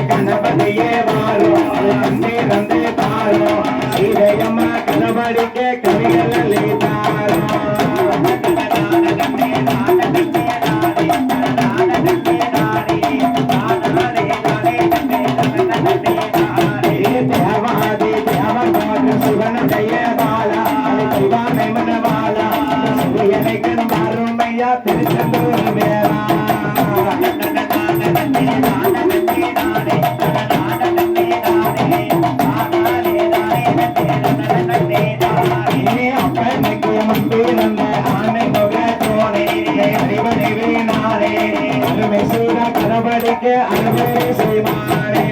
கணபதியே வாரும் வந்து பாரும் இதயமா கணபதிக்கே கவிகளை தாரும் தேவாதி தேவகோடு சிவனுடைய பாலா சிவானை மனவாளா எனக்கு மாறுமையா திருச்செந்தூர் வேளா கணபதிக்கு அனுமதி செய்வாரே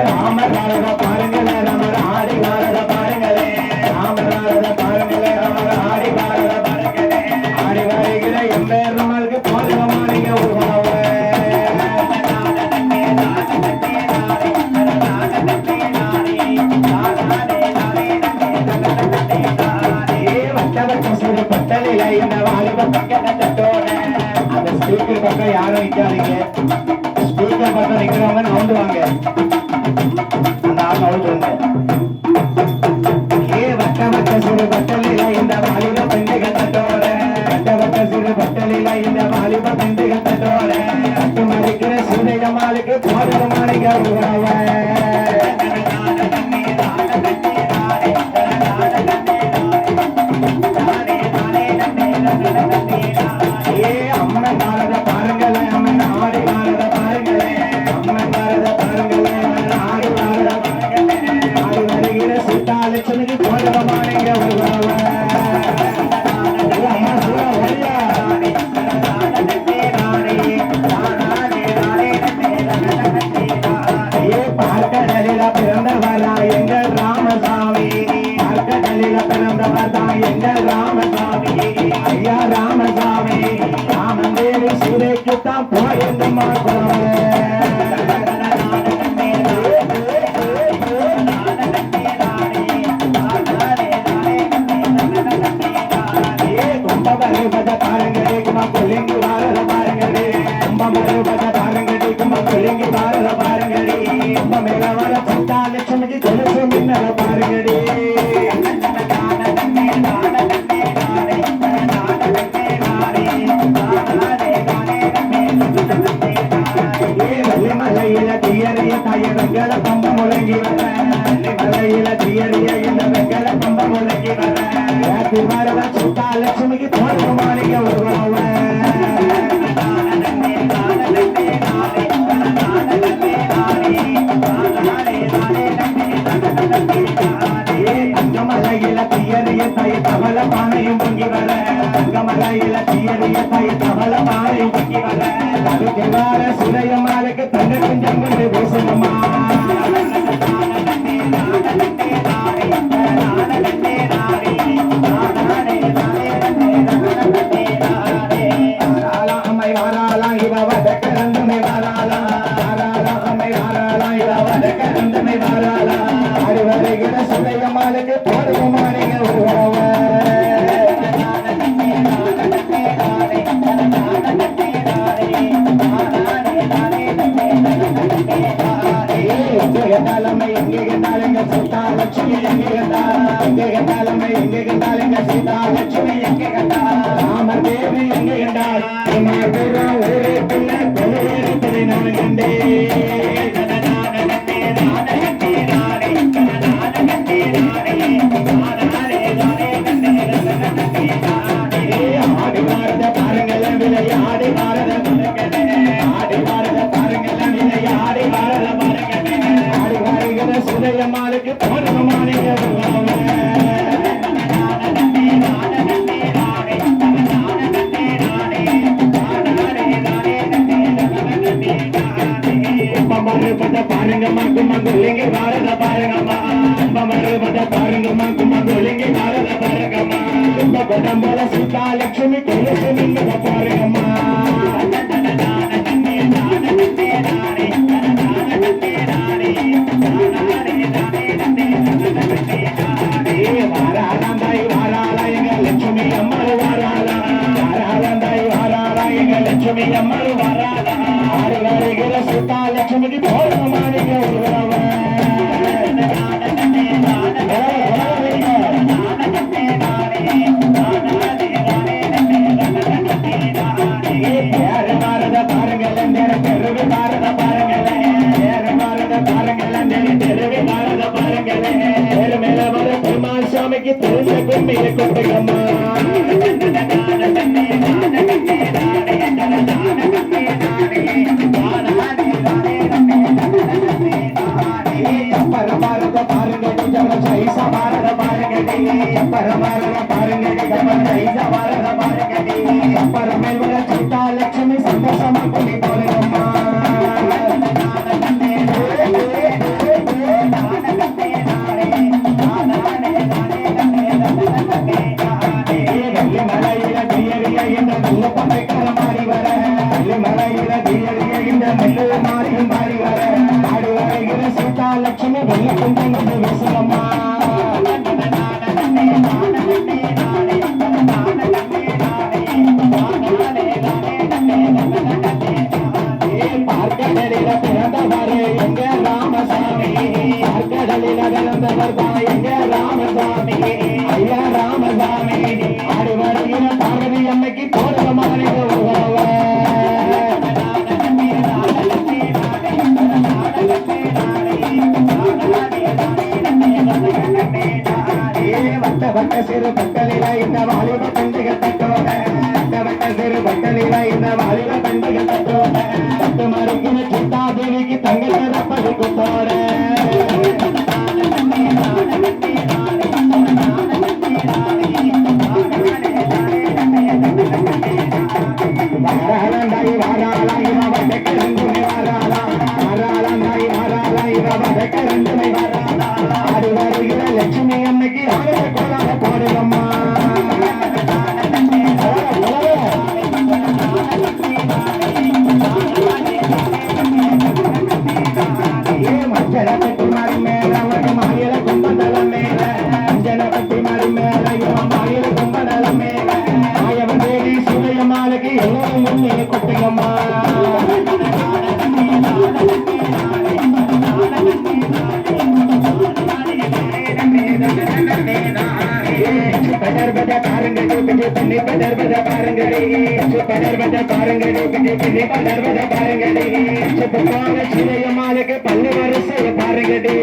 ராமராட பாருங்களே ராமர் ஆடி வாரத பாருங்களே ராமராட பாருங்களே ராமர் ஆடி வாரத பாருங்களே ஆடி வருகிற எம்பெருமாளுக்கு போதுமானீங்க உருவாவே ஸ்பீக்கர் பக்கம் யாரும் நிற்காதீங்க. ஸ்பீக்கர் பக்கம் நிற்கிறவங்க நவுண்டுவாங்க. அந்த ஆள் நவுண்டுவாங்க. வட்ட வட்ட சிறு பட்டலில இந்த வாலிப பெண்கள் தட்டோட வட்ட வட்ட சிறு பட்டலில இந்த வாலிப பெண்கள் தட்டோட கட்டு மறிக்கிற சூரியமாளுக்கு போதுமானிக உறவ பிறந்தவரா எங்கள் ராமசாமி எங்கள் ராமசாமி ஐயா ராமசாமி ராமந்தேவி சூரைக்குத்தான் போயிருந்த கும்பபருபத பாருங்களே குமா கொல்லிங்கி வாரத பாருங்களே கும்பபருபத பாருங்களே குமா கொல்லிங்கி வாரத பாருங்களே கும்பமேல வர பட்டாலட்சுமிக்கு கொலுசு மின்னல பாருங்களே மலையில தீயறிய தாய வெங்கல பம்ப முழங்கி வர மலையில தீயறிய இந்த வெங்கல பம்ப முழங்கி வர சுத்தாலட்சுமிக்கு போதுமானிக்க உருவாவ அங்கமலையில தீயறிய தாய தவள பானையும் பொங்கி வர அங்கமலையில தீயறிய தாய தவள பானையும் பொங்கி வர அதுக்கு வர சுரையமாளுக்கு தங்க கொஞ்சம் கொண்டு பேசணுமா அம்மை வாராளா இவ வடக்கரந்தமை வாராளா அம்மை வாராளா இவ வடக்கரந்தமை வாராளா அது வருகிற சுரையமாளுக்கு போடுமானிக உருவாவ அம்மை பாருங்கம்மா கும்மா கொல்லிங்க பாரத பாருங்கம்மா கும்பமருபத பாருங்கம்மா கும்மா கொல்லிங்க பாரத பாருங்கம்மா கும்ப கொடம்போல சீதா லட்சுமி கொலுசு நின்றத பாருங்கம்மா வாராளாந்தாய் வாராளா எங்க லட்சுமி அம்மாள் வாராளா வாராளாந்தாய் வாராளா எங்க லட்சுமி அம்மாள் வாராளா ஆறு வருகிற சீதா லட்சுமிக்கு போடுமானிங்க உருவம் சாமிக்கு தெரிஞ்ச கும்மிய கொட்டுகம்மா பாரத பாருங்க சைசா பாரத பாருங்க பாரத பாருங்க பரமேல் வர சீதா லட்சுமி சந்தோஷமா கொண்டு போறோம்மா லட்சுமி வெள்ள கொண்டு விசலம்மா பார்க்கடலில பிறந்தவர் எங்க ராமசாமி பார்க்கடலில பிறந்தவர் தான் எங்க ராமசாமி ஐயா ராமசாமி ஆடி வருகிற பார்வதி அம்மைக்கு போடுவமான வட்ட சிறு பட்டலில இந்த வாலிப பெண்கள் தட்டோட வட்ட சிறு பட்டலில இந்த வாலிப பெண்கள் தட்டோட தட்டு மறுக்கிற சீதா தேவிக்கு தங்கத்தை ரப்பது குத்தோட வாராளாண்டாய் வாராளா இவ வடக்கு ரெண்டுமே வாராளா வாராளாண்டாய் வாராளா இவ வடக்கு ரெண்டுமே வாராளா ஆடி வருகிற லட்சுமி அன்னைக்கு ஆளுக கோலாக போடுங்கம்மா மஞ்சள கட்டி மாறி மேல அவருக்கு மாயில கும்பதள மேல மஞ்சள கட்டி மாறி மேல இவன் மாயில கும்பதள மேல ஆயவன் தேவி சூரியமாளுக்கு எல்லோரும் முன்னே கொட்டுங்கம்மா படர்பத பாருங்கடி பிடி பண்ணி படர்பத பாருங்கடி படர்பத பாருங்கடி பிடி பண்ணி படர்பத பாருங்கடி சுத்தமான சிலையமாளுக்கு பல்லு வரிசைய பாருங்கடி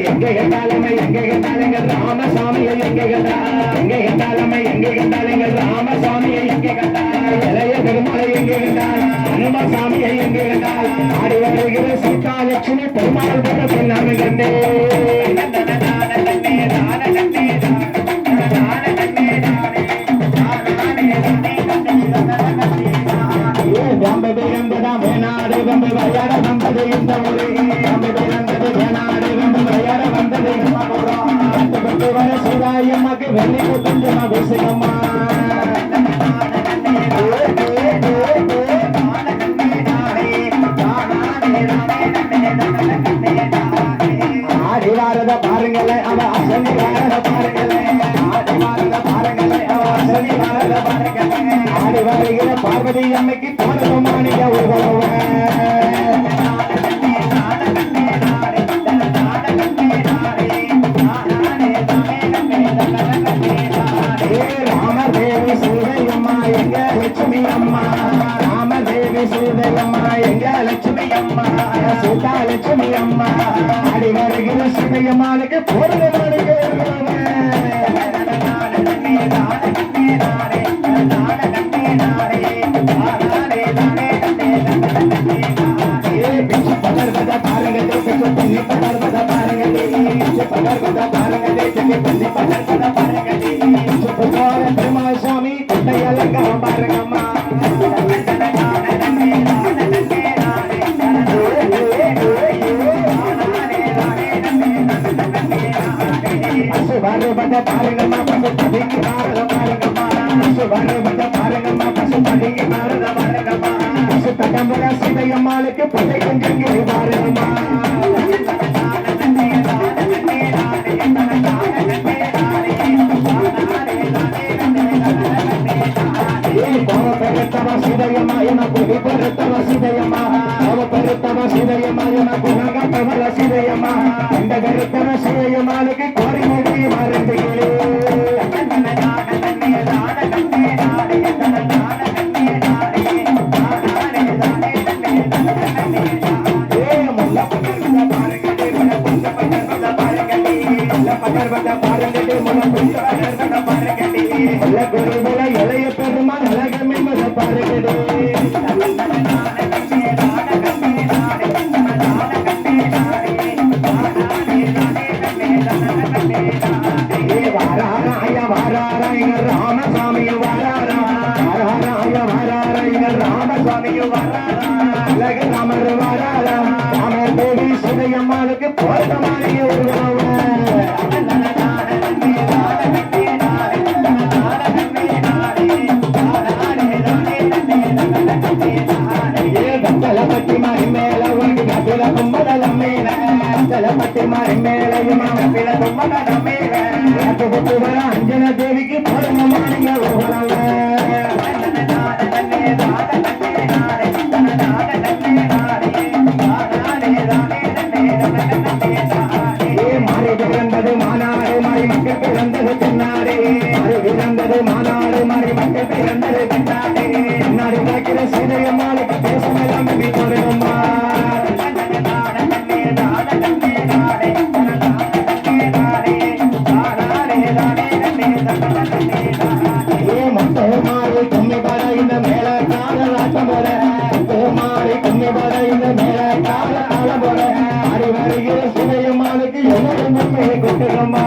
எங்க கண்டாலமை எங்க கண்டாலங்க ராமசாமியை எங்க கண்டா எங்க கண்டாலமை எங்க கண்டாலங்க ராமசாமியை எங்க கண்டா இளைய பெருமாளை எங்க கண்டால் ஹனுமசாமியை எங்க கண்டால் ஆடி வருகிற சீதா லட்சுமி பெருமாள் கூட சொன்னாங்க கண்டே வேணாடு வந்து விளையாட வந்தது இந்த மொழி வந்தது வேணாடு வந்து விளையாட வந்தது பட்டு வர சிவாயம்மாக்கு வெள்ளி கொண்டு அபிஷேகம்மா ஆடி வாரத பாருங்களே அவ அசனி வாரத பாருங்களே ஆடி வாரத பாருங்களே அவ அசனி வாரத பாருங்களே ஆடி வருகிற பார்வதி அம்மைக்கு போனமானிய உருவம் ராமதேவி சூதையம்மா எங்க லட்சுமி அம்மா ராமதேவி சூதையம்மா எங்க லட்சுமி அம்மா சீதா லட்சுமி அம்மா ஆடி வருகிற சூதையம்மாளுக்கு போனமானிய பாருங்க பகர்வத பாருங்களே செடி பண்ணி பகர்வத பாருங்களே சுத்தமான பெருமாள் சாமி கொண்டை அலங்காரம் பாருங்கம்மா பசுபாருபத பாருங்கம்மா பசு படிங்கி பாரத பாருங்கம்மா பசுபாருபத பாருங்கம்மா பசு படிங்கி பாரத பாருங்கம்மா பசு தடம்புல சீதையம்மாளுக்கு பசை கொஞ்சங்கி பாருங்கம்மா பெருத்தவ சீதையம்மா என புவி பெருத்தவ சீதையம்மா அவ பெருத்தவ சீதையம்மா என புனகத்தவள சீதையம்மா இந்த பெருத்தவ சீதையம்மாளுக்கு கோரி மூடி மருந்துகளே இளைய பெருமாள் அழகமே பாருங்கடே ராமசாமி வாராரா ராமசாமி வாராரா அழக ராமர் வாராரா ராமர் தேவி சுதையம்மாளுக்கு போட்டமானிய உருவம் பட்டி மாறி மேல கபில கும்பல மேல பட்டி மாறி மேலையும் கபில கும்பல மேல வர அஞ்சன தேவிக்கு பரமமானிய மாறி பிறந்தது மாநாடு மாறி மக்கள் பிறந்தது தென்னாடு மாறி பிறந்தது மாநாடு மாறி மக்கள் பிறந்தது தென்னாடு தென்னாடு காக்கிற சீதையம்மாளுக்கு பேசமெல்லாம் தொடருமா மாறி கும்மி பட இந்த மேல காலம் போல மாறி கும்மி பட இந்த மேல காலம் போல மாறி வருகிற சீதையம்மாளுக்கு எவ்வளவு நன்மையை கொண்டுமா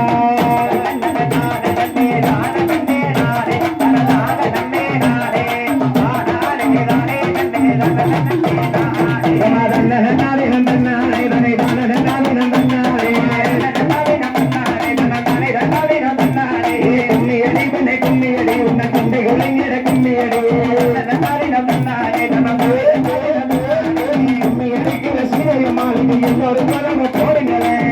எல்லோரும் போடுங்களே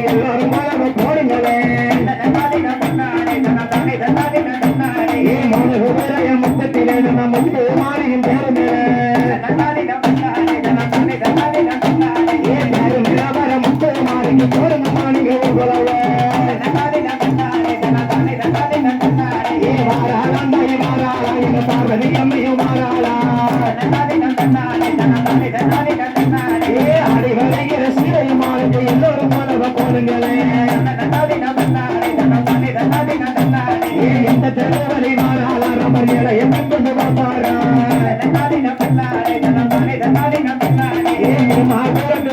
எல்லாரும் போடுங்களே முத்தத்திலே நம்ம முத்து மாறியும் பேருமே முத்து மாறி போடுங்க மாணிக பார்வதி அம்மையும் மாறாளா அடி வருகிற சீதையம்மாளுக்கு எல்லோரும் மாணவ போடுங்களே எந்த தெருவரை மாறாளா ரமர் இலையை கொண்டு பார்ப்பாரா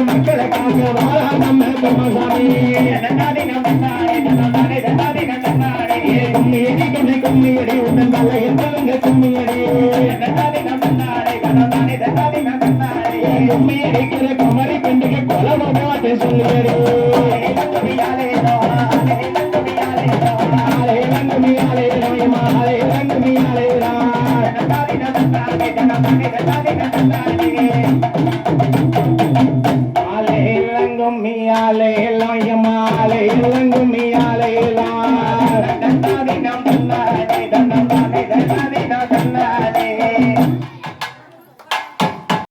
மக்களுக்காக வாழா நம்ம கும்மசாமி கும்மியடி உடன் தலை எங்க கும்மியடி கும்மியடிக்கிற குமரி பெண்டுக்கு கொலவ பாட்டு சொல்லுகிறே மாலை